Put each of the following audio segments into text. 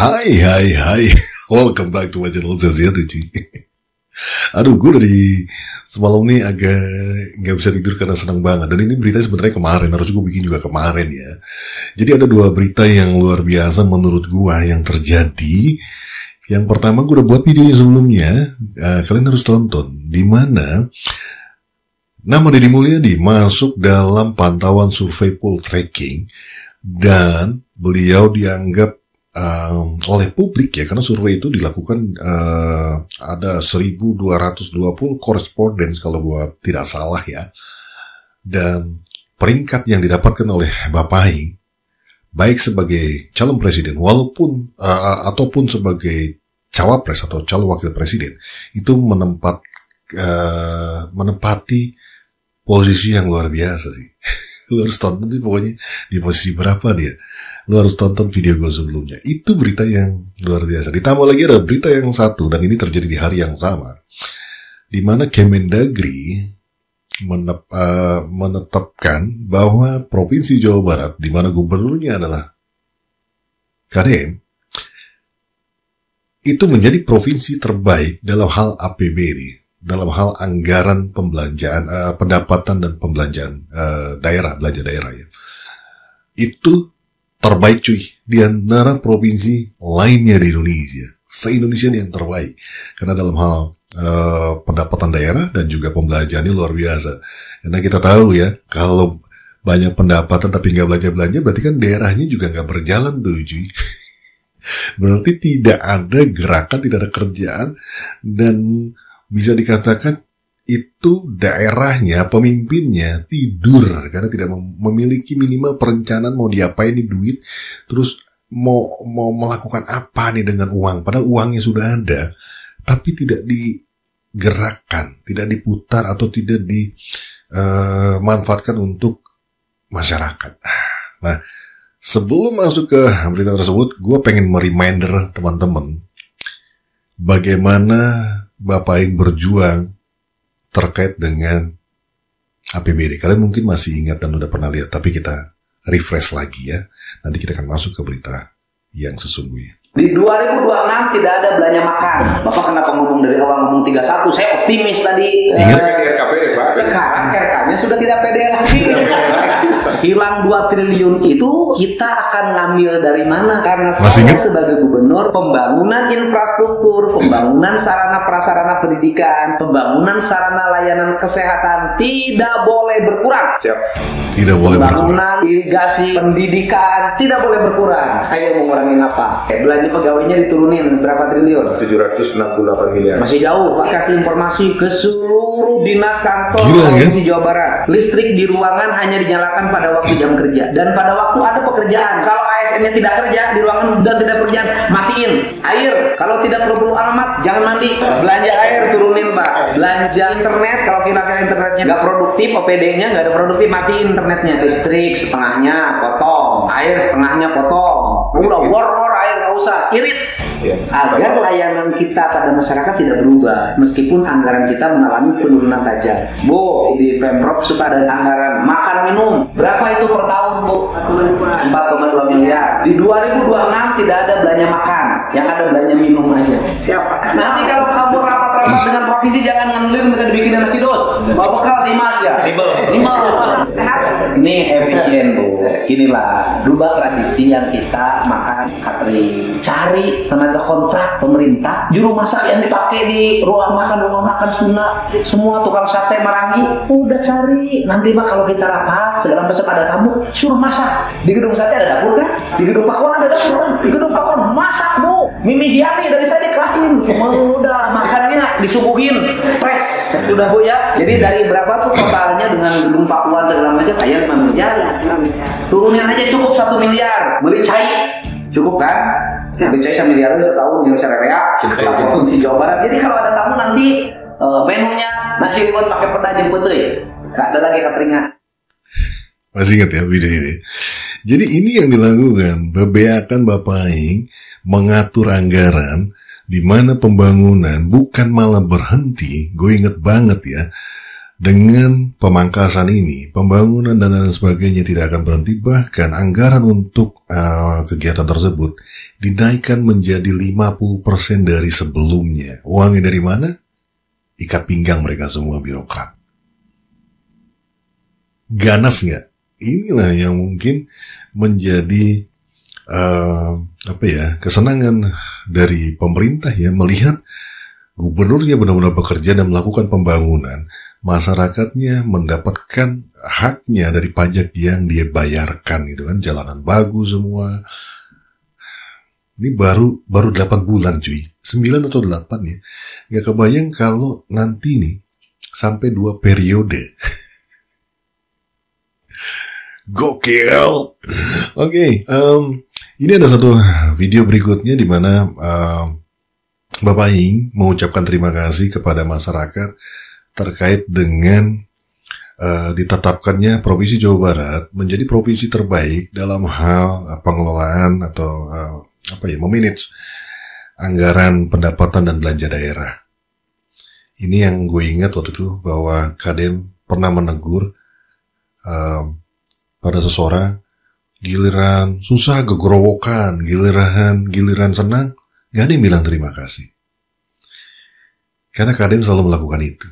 Hai, welcome back to my channel Zaziat cuy. Aduh, gue dari semalam nih agak nggak bisa tidur karena senang banget. Dan ini berita sebenarnya kemarin, harus gue bikin juga kemarin ya. Jadi ada dua berita yang luar biasa menurut gue yang terjadi. Yang pertama, gue udah buat videonya sebelumnya, kalian harus tonton. Dimana nama Deddy Mulyadi masuk dalam pantauan survei poll tracking dan beliau dianggap oleh publik ya, karena survei itu dilakukan ada 1220 koresponden kalau gua tidak salah ya, dan peringkat yang didapatkan oleh Bapak Aing baik sebagai calon presiden walaupun ataupun sebagai cawapres atau calon wakil presiden itu menempati posisi yang luar biasa sih. Lu harus tonton sih pokoknya di posisi berapa dia. Lu harus tonton video gue sebelumnya. Itu berita yang luar biasa. Ditambah lagi ada berita yang satu, dan ini terjadi di hari yang sama, di mana Kemendagri menetapkan bahwa Provinsi Jawa Barat, di mana gubernurnya adalah KDM, itu menjadi provinsi terbaik dalam hal APBD. Dalam hal anggaran pembelanjaan, pendapatan dan pembelanjaan belanja daerah ya. Itu terbaik cuy, di antara provinsi lainnya di Indonesia. Se-Indonesia yang terbaik. Karena dalam hal pendapatan daerah dan juga pembelanjaannya luar biasa. Karena kita tahu ya, kalau banyak pendapatan tapi nggak belanja-belanja, berarti kan daerahnya juga nggak berjalan tuh cuy. Berarti tidak ada gerakan, tidak ada kerjaan, dan bisa dikatakan itu daerahnya, pemimpinnya tidur karena tidak memiliki minimal perencanaan mau diapain nih duit, terus mau melakukan apa nih dengan uang, padahal uangnya sudah ada tapi tidak digerakkan, tidak diputar atau tidak dimanfaatkan untuk masyarakat. Nah, sebelum masuk ke berita tersebut, gue pengen mereminder teman-teman bagaimana Bapak Aing berjuang terkait dengan APBD. Kalian mungkin masih ingat dan udah pernah lihat, tapi kita refresh lagi ya. Nanti kita akan masuk ke berita yang sesungguhnya. Di 2026 tidak ada belanja makan. Bapak kenapa ngomong dari awal ngomong 31? Saya optimis tadi. Ingat? Sekarang RK-nya sudah tidak pede lagi. Hilang 2 triliun itu kita akan ngambil dari mana? Karena saya sebagai gubernur, pembangunan infrastruktur, pembangunan sarana prasarana pendidikan, pembangunan sarana layanan kesehatan tidak boleh berkurang. Siap. Tidak boleh berkurang. Pembangunan irigasi pendidikan tidak boleh berkurang. Ayo mau ngurangin apa? Belanja pegawainya diturunin berapa triliun? 768 miliar. Masih jauh. Pak kasih informasi ke seluruh dinas kantor Provinsi Jawa Barat. Listrik di ruangan hanya dinyalakan pada waktu jam kerja dan pada waktu ada pekerjaan. Kalau ASN-nya tidak kerja di ruangan dan tidak pekerjaan, matiin. Air kalau tidak perlu alamat jangan mandi. Belanja air turunin Pak. Belanja internet kalau kira-kira internetnya nggak produktif, OPD-nya nggak ada produktif, matiin internetnya. Listrik setengahnya potong, air setengahnya potong. Udah war air nggak usah, irit. Agar layanan kita pada masyarakat tidak berubah meskipun anggaran kita mengalami penurunan tajam. Bu, di Pemprov suka ada anggaran makan minum. Berapa itu per tahun, Bu? 4,2 miliar. Di 2026 tidak ada belanja makan, yang ada belanja minum aja. Siapa? Nanti kalau kamu rapat-rapat dengan provinsi jangan ngelir minta dibikinin nasi dos. Bawa bekal Dimas ya. Nimel. Ini efisien tuh. Inilah rubah tradisi yang kita makan catering. Cari tenaga kontrak pemerintah, juru masak yang dipakai di ruang makan Sunda, semua tukang sate Marangi, udah cari. Nanti mah kalau kita rapat, segala macam ada tamu, suruh masak. Di gedung sate ada dapur kan? Di gedung Pakon ada dapur kan? Di gedung Pakon masak Bu. Mimi Hiani dari saya dikelahin. Udah makannya disuguhin pres. Udah Bu ya. Jadi dari berapa tuh totalnya dengan gedung Pakuan segala macam? Kayak 5 miliar. Turunin aja cukup 1 miliar. Beli cai. Cukup kan? Beli cai 1 miliar itu setahun yang sererea. Provinsi Jawa Barat. Jadi kalau ada tamu nanti menunya nasi liwet pakai peda jemput tuh. Gak ada lagi cateringan. Masih ingat ya video ini? Jadi ini yang dilakukan, bebeakan Bapak Aing mengatur anggaran di mana pembangunan bukan malah berhenti. Gue inget banget ya, Dengan pemangkasan ini, pembangunan dan lain sebagainya tidak akan berhenti, bahkan anggaran untuk kegiatan tersebut dinaikkan menjadi 50% dari sebelumnya. Uangnya dari mana? Ikat pinggang mereka semua birokrat. Ganas nggak? Inilah yang mungkin menjadi kesenangan dari pemerintah ya, melihat gubernurnya benar-benar bekerja dan melakukan pembangunan. Masyarakatnya mendapatkan haknya dari pajak yang dia bayarkan, gitu kan, jalanan bagus semua. Ini baru 8 bulan cuy, 9 atau 8 ya. Gak kebayang kalau nanti nih sampai 2 periode. Gokil. Oke, ini ada satu video berikutnya di mana Bapak Ing mengucapkan terima kasih kepada masyarakat terkait dengan ditetapkannya Provinsi Jawa Barat menjadi provinsi terbaik dalam hal pengelolaan atau memanage anggaran pendapatan dan belanja daerah. Ini yang gue ingat waktu itu, bahwa Kadem pernah menegur pada seseorang, giliran susah gegrowokan, giliran senang, gak ada yang bilang terima kasih. Karena Kadem selalu melakukan itu.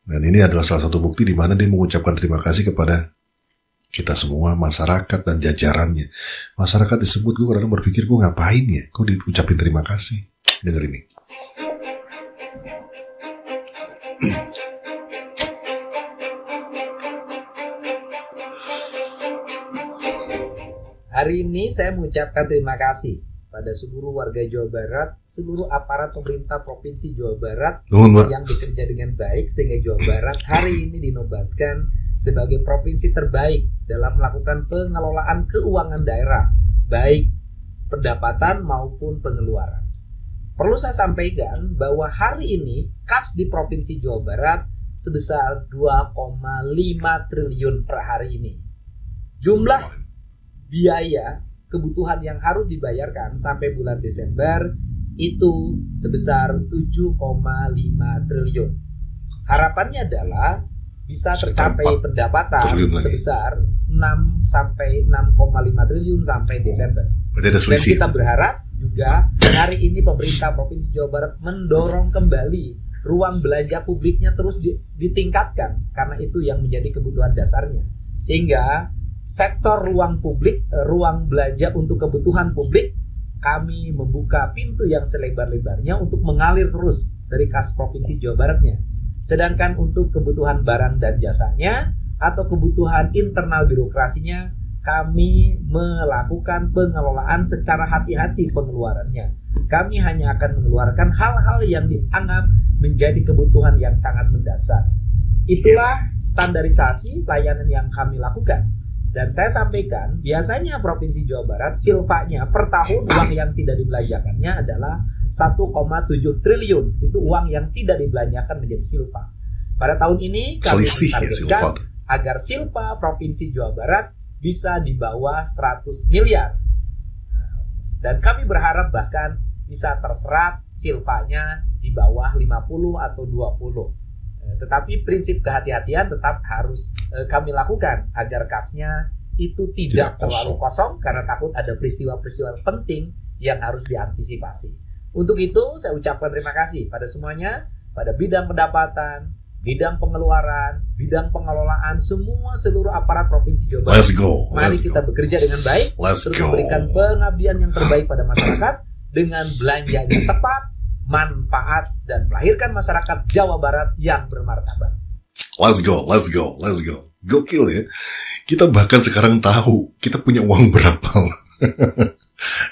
Dan ini adalah salah satu bukti di mana dia mengucapkan terima kasih kepada kita semua, masyarakat dan jajarannya. Masyarakat disebut, gue kadang berpikir, gue ngapain ya? Kok diucapin terima kasih? Dengar ini. Hari ini saya mengucapkan terima kasih pada seluruh warga Jawa Barat, seluruh aparat pemerintah Provinsi Jawa Barat yang bekerja dengan baik sehingga Jawa Barat hari ini dinobatkan sebagai provinsi terbaik dalam melakukan pengelolaan keuangan daerah, baik pendapatan maupun pengeluaran. Perlu saya sampaikan bahwa hari ini kas di Provinsi Jawa Barat sebesar 2,5 triliun per hari ini. Jumlah biaya kebutuhan yang harus dibayarkan sampai bulan Desember itu sebesar 7,5 triliun. Harapannya adalah bisa tercapai pendapatan sebesar 6 sampai 6,5 triliun sampai Desember. Dan kita berharap juga hari ini pemerintah Provinsi Jawa Barat mendorong kembali ruang belanja publiknya terus ditingkatkan, karena itu yang menjadi kebutuhan dasarnya. Sehingga sektor ruang publik, ruang belanja untuk kebutuhan publik, kami membuka pintu yang selebar-lebarnya untuk mengalir terus dari kas Provinsi Jawa Baratnya. Sedangkan untuk kebutuhan barang dan jasanya atau kebutuhan internal birokrasinya, kami melakukan pengelolaan secara hati-hati pengeluarannya. Kami hanya akan mengeluarkan hal-hal yang dianggap menjadi kebutuhan yang sangat mendasar. Itulah standarisasi pelayanan yang kami lakukan. Dan saya sampaikan, biasanya Provinsi Jawa Barat silvanya per tahun uang yang tidak dibelanjakannya adalah 1,7 triliun. Itu uang yang tidak dibelanjakan menjadi silva. Pada tahun ini kami menargetkan agar silva Provinsi Jawa Barat bisa di bawah 100 miliar. Dan kami berharap bahkan bisa terserap silvanya di bawah 50 atau 20. Tetapi prinsip kehati-hatian tetap harus kami lakukan agar kasnya itu tidak terlalu kosong, karena takut ada peristiwa-peristiwa penting yang harus diantisipasi. Untuk itu saya ucapkan terima kasih pada semuanya, pada bidang pendapatan, bidang pengeluaran, bidang pengelolaan, seluruh aparat Provinsi Jawa Barat. Mari kita bekerja dengan baik, terus memberikan pengabdian yang terbaik pada masyarakat dengan belanja yang tepat, manfaat, dan melahirkan masyarakat Jawa Barat yang bermartabat. Let's go. Gokil ya. Kita bahkan sekarang tahu kita punya uang berapa.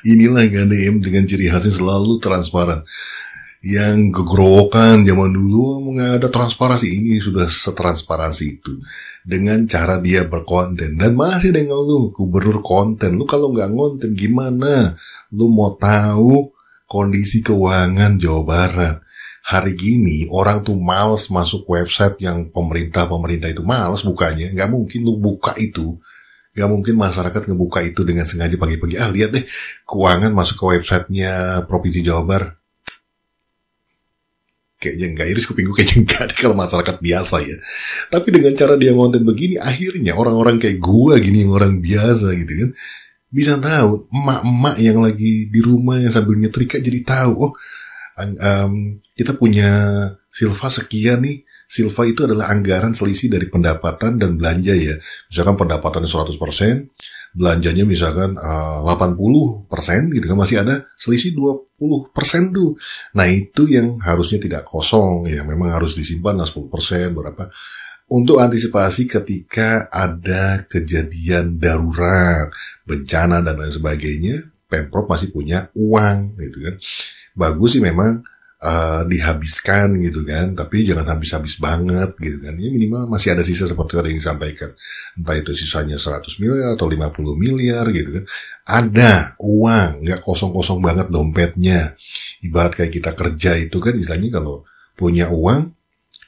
Inilah Kadem dengan ciri khasnya selalu transparan. Yang gegrowokan zaman dulu nggak ada transparansi, ini sudah setransparansi itu. Dengan cara dia berkonten. Dan masih ada yang ngeluh, gubernur konten. Lu kalau nggak ngonten gimana? Lu mau tahu kondisi keuangan Jawa Barat hari gini? Orang tuh males masuk website yang pemerintah itu males bukanya. Gak mungkin lu buka itu, gak mungkin masyarakat ngebuka itu dengan sengaja pagi-pagi. Lihat deh keuangan, masuk ke websitenya Provinsi Jawa Barat. kayaknya enggak, iris kuping gue kayaknya enggak kalau masyarakat biasa ya. Tapi dengan cara dia ngonten begini, akhirnya orang-orang kayak gue gini, yang orang biasa gitu kan, bisa tahu, emak-emak yang lagi di rumah yang sambil nyetrika jadi tahu, kita punya silva sekian nih. Silva itu adalah anggaran selisih dari pendapatan dan belanja ya. Misalkan pendapatannya 100%, belanjanya misalkan 80% gitu kan, masih ada selisih 20% tuh. Nah itu yang harusnya tidak kosong ya, memang harus disimpan 10% berapa. Untuk antisipasi ketika ada kejadian darurat, bencana dan lain sebagainya, Pemprov masih punya uang gitu kan. Bagus sih memang dihabiskan gitu kan, tapi jangan habis-habis banget gitu kan. Ya minimal masih ada sisa seperti tadi yang disampaikan. Entah itu sisanya 100 miliar atau 50 miliar gitu kan. Ada uang, nggak kosong-kosong banget dompetnya. Ibarat kayak kita kerja itu kan, istilahnya kalau punya uang,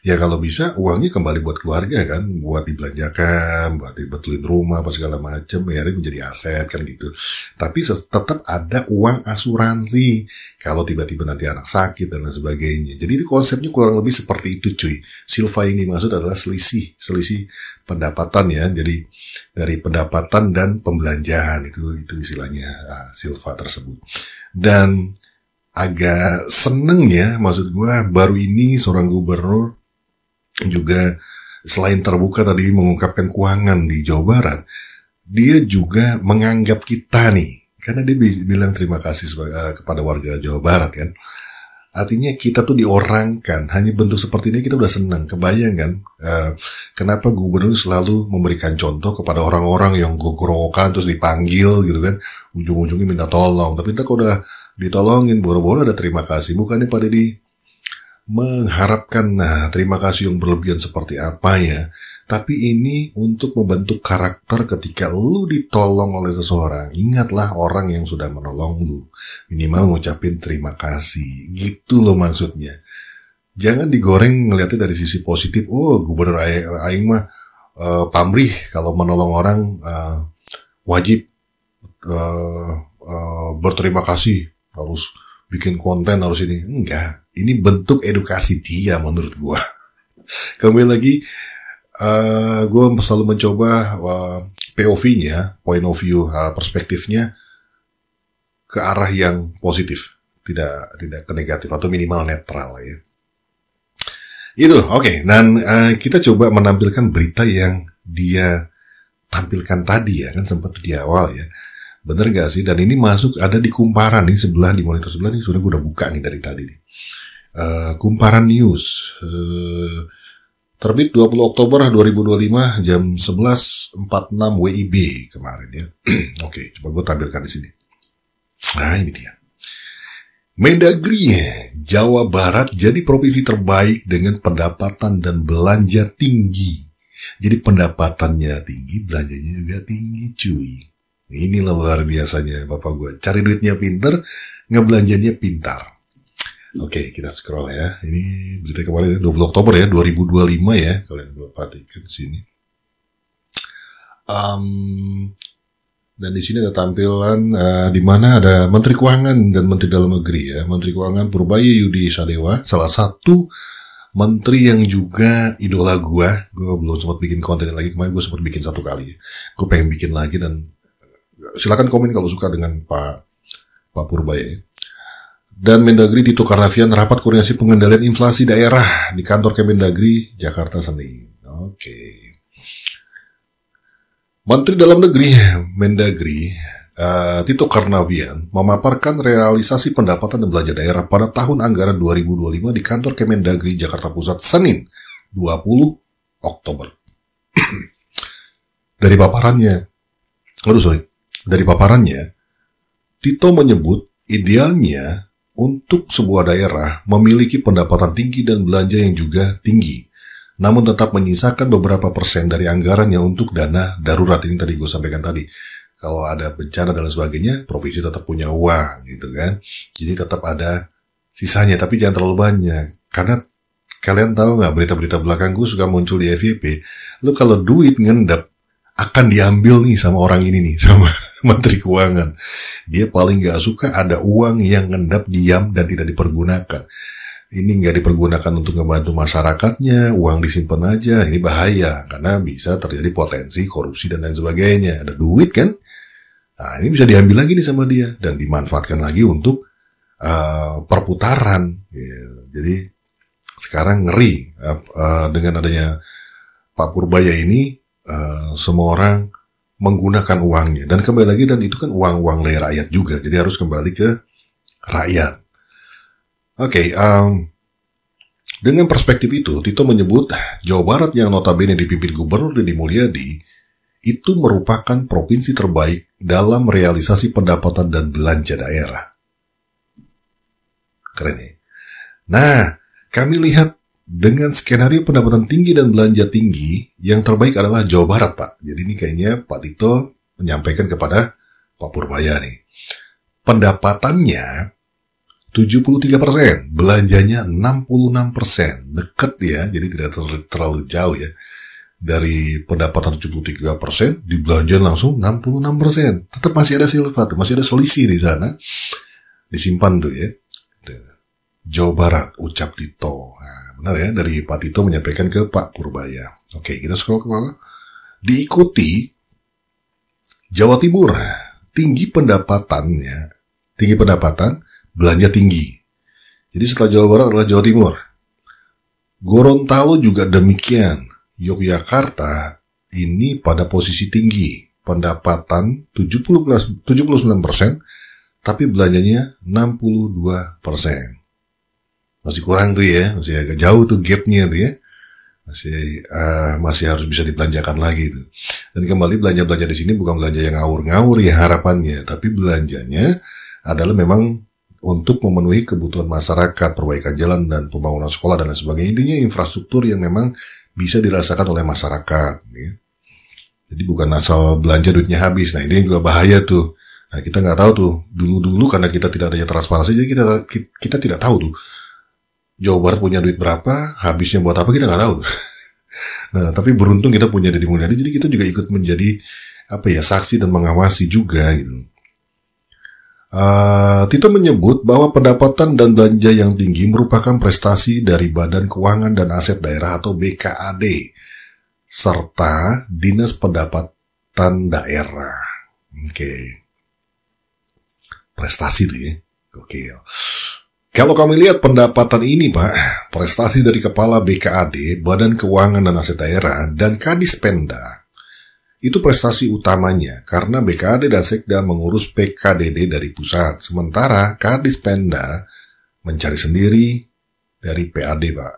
ya kalau bisa uangnya kembali buat keluarga kan, buat dibelanjakan, buat dibetulin rumah, apa segala macam, ya menjadi aset kan gitu. Tapi tetap ada uang asuransi kalau tiba-tiba nanti anak sakit dan lain sebagainya. Jadi itu konsepnya kurang lebih seperti itu cuy. Silva yang dimaksud adalah selisih pendapatan ya. Jadi dari pendapatan dan pembelanjaan itu istilahnya silva tersebut. Dan agak seneng ya, maksud gua baru ini seorang gubernur juga selain terbuka tadi mengungkapkan keuangan di Jawa Barat, dia juga menganggap kita nih, karena dia bilang terima kasih kepada warga Jawa Barat kan. Artinya kita tuh diorangkan, hanya bentuk seperti ini kita udah senang. Kebayang kan kenapa gubernur selalu memberikan contoh kepada orang-orang yang gogorokan terus dipanggil gitu kan, ujung-ujungnya minta tolong. Tapi kita kok udah ditolongin, boro-boro ada terima kasih. Bukannya pada mengharapkan terima kasih yang berlebihan seperti apa ya, tapi ini untuk membentuk karakter ketika lu ditolong oleh seseorang. Ingatlah orang yang sudah menolong lu, minimal ngucapin terima kasih gitu loh maksudnya. Jangan digoreng ngeliatnya dari sisi positif. Oh gubernur aing mah pamrih kalau menolong orang, wajib berterima kasih, harus bikin konten, harus ini. Enggak, ini bentuk edukasi dia menurut gua. Kembali lagi, gua selalu mencoba POV-nya, point of view, perspektifnya ke arah yang positif, tidak ke negatif atau minimal netral ya. Itu oke. Dan kita coba menampilkan berita yang dia tampilkan tadi ya, kan sempat di awal ya. Bener gak sih? Dan ini masuk ada di Kumparan nih sebelah, di monitor sebelah nih, sudah gue udah buka nih dari tadi nih. Kumparan News, terbit 20 Oktober 2025 jam 11.46 WIB kemarin ya. Oke, coba gue tampilkan di sini. Nah ini dia. Mendagri Jawa Barat jadi provinsi terbaik dengan pendapatan dan belanja tinggi. Jadi pendapatannya tinggi, belanjanya juga tinggi cuy. Inilah luar biasanya Bapak gue. Cari duitnya pinter, ngebelanjanya pintar. Oke, kita scroll ya. Ini berita kemarin 20 Oktober ya, 2025 ya. Kalian boleh perhatikan sini. Dan di sini ada tampilan di mana ada Menteri Keuangan dan Menteri Dalam Negeri ya. Menteri Keuangan Purbaya Yudi Sadewa, salah satu menteri yang juga idola gue. Gue belum sempat bikin konten lagi, kemarin gue sempat bikin satu kali. Gue pengen bikin lagi dan silakan komen kalau suka dengan Pak Purbaya. Dan Mendagri Tito Karnavian rapat koordinasi pengendalian inflasi daerah di kantor Kemendagri Jakarta Senin. Oke. Menteri Dalam Negeri Mendagri Tito Karnavian memaparkan realisasi pendapatan dan belanja daerah pada tahun anggaran 2025 di kantor Kemendagri Jakarta Pusat Senin 20 Oktober. Dari paparannya, Tito menyebut idealnya untuk sebuah daerah memiliki pendapatan tinggi dan belanja yang juga tinggi, namun tetap menyisakan beberapa persen dari anggarannya untuk dana darurat. Ini tadi gue sampaikan tadi. Kalau ada bencana dan lain sebagainya, provinsi tetap punya uang gitu kan. Jadi tetap ada sisanya, tapi jangan terlalu banyak. Karena kalian tahu nggak, berita-berita belakang gue suka muncul di FYP. Lu kalau duit ngendap, akan diambil nih sama orang ini nih, sama Menteri Keuangan. Dia paling gak suka ada uang yang ngendap diam dan tidak dipergunakan. ini nggak dipergunakan untuk ngebantu masyarakatnya, uang disimpan aja, ini bahaya karena bisa terjadi potensi korupsi dan lain sebagainya. Ada duit kan, nah ini bisa diambil lagi nih sama dia dan dimanfaatkan lagi untuk perputaran. Ya, jadi sekarang ngeri dengan adanya Pak Purbaya ini, semua orang menggunakan uangnya dan kembali lagi, dan itu kan uang dari rakyat juga, jadi harus kembali ke rakyat. Oke, dengan perspektif itu, Tito menyebut Jawa Barat yang notabene dipimpin Gubernur Deddy Mulyadi itu merupakan provinsi terbaik dalam realisasi pendapatan dan belanja daerah. Keren ya? Nah, kami lihat dengan skenario pendapatan tinggi dan belanja tinggi, yang terbaik adalah Jawa Barat, Pak. Jadi ini kayaknya Pak Tito menyampaikan kepada Pak Purbaya nih. Pendapatannya 73%, belanjanya 66%, dekat ya, jadi tidak terlalu jauh ya. Dari pendapatan 73%, di belanja langsung 66%. Tetap masih ada silva, masih ada selisih di sana. Disimpan tuh ya. Jawa Barat, ucap Tito. Nah, benar ya, dari Pak Tito menyampaikan ke Pak Purbaya. Oke, kita scroll ke bawah. Diikuti Jawa Timur, tinggi pendapatan, belanja tinggi. Jadi setelah Jawa Barat adalah Jawa Timur. Gorontalo juga demikian. Yogyakarta ini pada posisi tinggi. Pendapatan 79%, tapi belanjanya 62%. Masih kurang tuh ya, masih agak jauh tuh gapnya tuh ya. Masih harus bisa dibelanjakan lagi tuh. Dan kembali belanja-belanja di sini bukan belanja yang ngawur-ngawur ya harapannya, tapi belanjanya adalah memang untuk memenuhi kebutuhan masyarakat, perbaikan jalan dan pembangunan sekolah dan lain sebagainya. Intinya infrastruktur yang memang bisa dirasakan oleh masyarakat. Ya. Jadi bukan asal belanja duitnya habis. Nah ini juga bahaya tuh. Nah kita nggak tahu tuh. Dulu karena kita tidak adanya transparansi, jadi kita tidak tahu tuh. Jawa Barat punya duit berapa, habisnya buat apa kita nggak tahu. Nah tapi beruntung kita punya Deddy Mulyadi, jadi kita juga ikut menjadi saksi dan mengawasi juga gitu. Tito menyebut bahwa pendapatan dan belanja yang tinggi merupakan prestasi dari Badan Keuangan dan Aset Daerah atau BKAD serta Dinas Pendapatan Daerah. Oke. Prestasi itu ya. Oke. Kalau kami lihat pendapatan ini, Pak, prestasi dari Kepala BKAD, Badan Keuangan dan Aset Daerah, dan Kadis Penda. Itu prestasi utamanya, karena BKAD dan Sekda mengurus PKDD dari pusat, sementara Kadis Penda mencari sendiri dari PAD, Pak.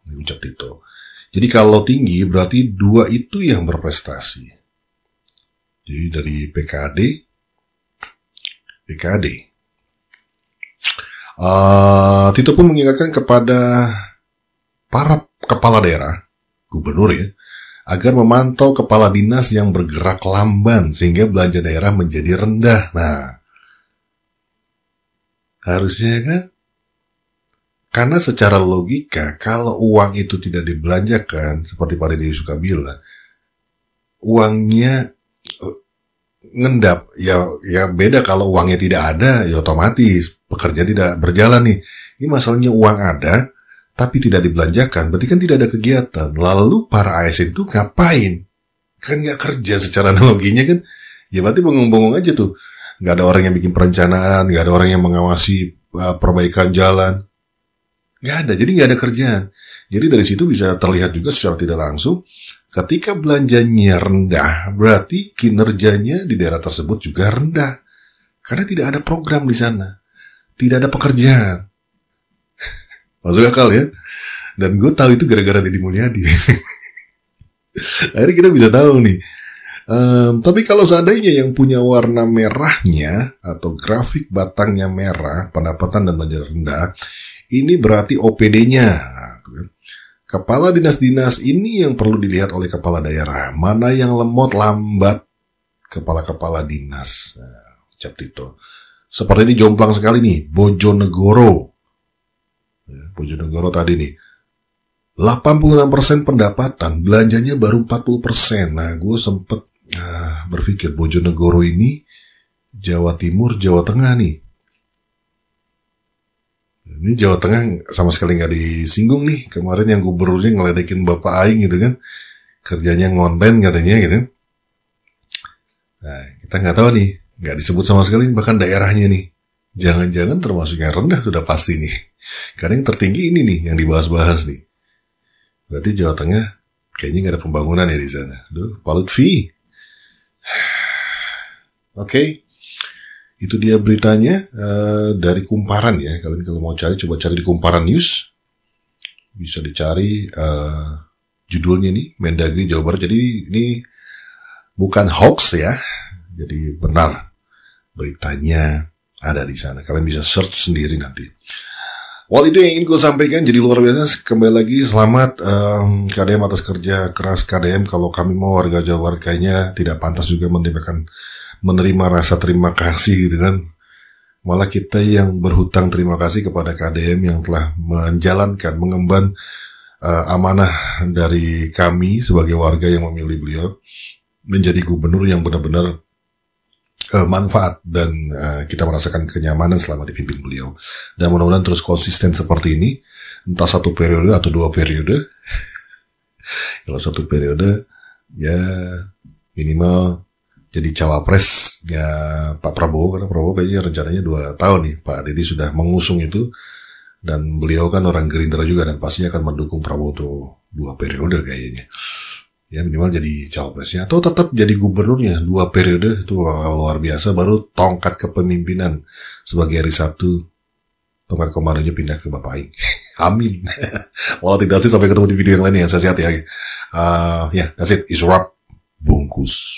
Ini ucap Tito. Jadi kalau tinggi, berarti dua itu yang berprestasi. Jadi dari PKAD. Tito pun mengingatkan kepada para kepala daerah, gubernur ya, agar memantau kepala dinas yang bergerak lamban sehingga belanja daerah menjadi rendah. Nah, harusnya kan, karena secara logika kalau uang itu tidak dibelanjakan, seperti Pak Deddy suka bilang, uangnya ngendap. Ya beda kalau uangnya tidak ada, ya otomatis pekerjaan tidak berjalan nih. Ini masalahnya uang ada tapi tidak dibelanjakan, berarti kan tidak ada kegiatan. Lalu para ASN itu ngapain? Kan nggak kerja secara analoginya kan? Ya berarti bengong-bengong aja tuh. Nggak ada orang yang bikin perencanaan, nggak ada orang yang mengawasi perbaikan jalan. Nggak ada, jadi nggak ada kerjaan. Jadi dari situ bisa terlihat juga secara tidak langsung, ketika belanjanya rendah, berarti kinerjanya di daerah tersebut juga rendah. Karena tidak ada program di sana. Tidak ada pekerjaan. Masuk akal ya? Dan gue tahu itu gara-gara Deddy Mulyadi. Akhirnya kita bisa tahu nih. Tapi kalau seandainya yang punya warna merahnya atau grafik batangnya merah, pendapatan dan belanja rendah, ini berarti OPD-nya. Kepala dinas-dinas ini yang perlu dilihat oleh kepala daerah. Mana yang lemot, lambat, kepala-kepala dinas. Ucap Tito. Seperti ini jomplang sekali nih, Bojonegoro. Bojonegoro tadi nih. 86% pendapatan, belanjanya baru 40%. Nah, gue sempet berpikir Bojonegoro ini Jawa Timur, Jawa Tengah nih. Ini Jawa Tengah sama sekali nggak disinggung nih. Kemarin yang gubernurnya ngeledekin Bapak Aing gitu kan, kerjanya ngonten katanya gitu. Nah, kita nggak tahu nih, nggak disebut sama sekali bahkan daerahnya nih. Jangan-jangan termasuk yang rendah sudah pasti nih. Karena yang tertinggi ini nih yang dibahas-bahas nih. Berarti Jawa Tengah kayaknya nggak ada pembangunan ya di sana. Aduh, Pak Lutfi. Oke. Itu dia beritanya dari Kumparan ya. Kalian kalau mau cari, coba cari di Kumparan News. Bisa dicari judulnya nih, Mendagri Jawa Barat. Jadi ini bukan hoax ya. Jadi benar beritanya ada di sana. Kalian bisa search sendiri nanti. Itu yang ingin gue sampaikan. Jadi luar biasa. Kembali lagi selamat KDM atas kerja keras KDM. Kalau kami mau warga Jawa Barat kayaknya tidak pantas juga menerima rasa terima kasih gitu kan. Malah kita yang berhutang terima kasih kepada KDM yang telah menjalankan, mengemban amanah dari kami sebagai warga yang memilih beliau menjadi gubernur yang benar-benar manfaat dan kita merasakan kenyamanan selama dipimpin beliau. Dan mudah-mudahan terus konsisten seperti ini, entah 1 periode atau 2 periode. Kalau 1 periode ya minimal jadi cawapresnya Pak Prabowo, karena Prabowo kayaknya rencananya 2 tahun nih. Pak Deddy sudah mengusung itu, dan beliau kan orang Gerindra juga, dan pastinya akan mendukung Prabowo tuh 2 periode kayaknya. Ya minimal jadi cawapresnya, atau tetap jadi gubernurnya 2 periode, itu luar biasa. Baru tongkat kepemimpinan sebagai hari Sabtu, tongkat komandonya pindah ke Bapak Aing. Amin. Tidak sih, sampai ketemu di video yang lain ya. Sehat ya. Ya, that's it. Is wrap. Bungkus.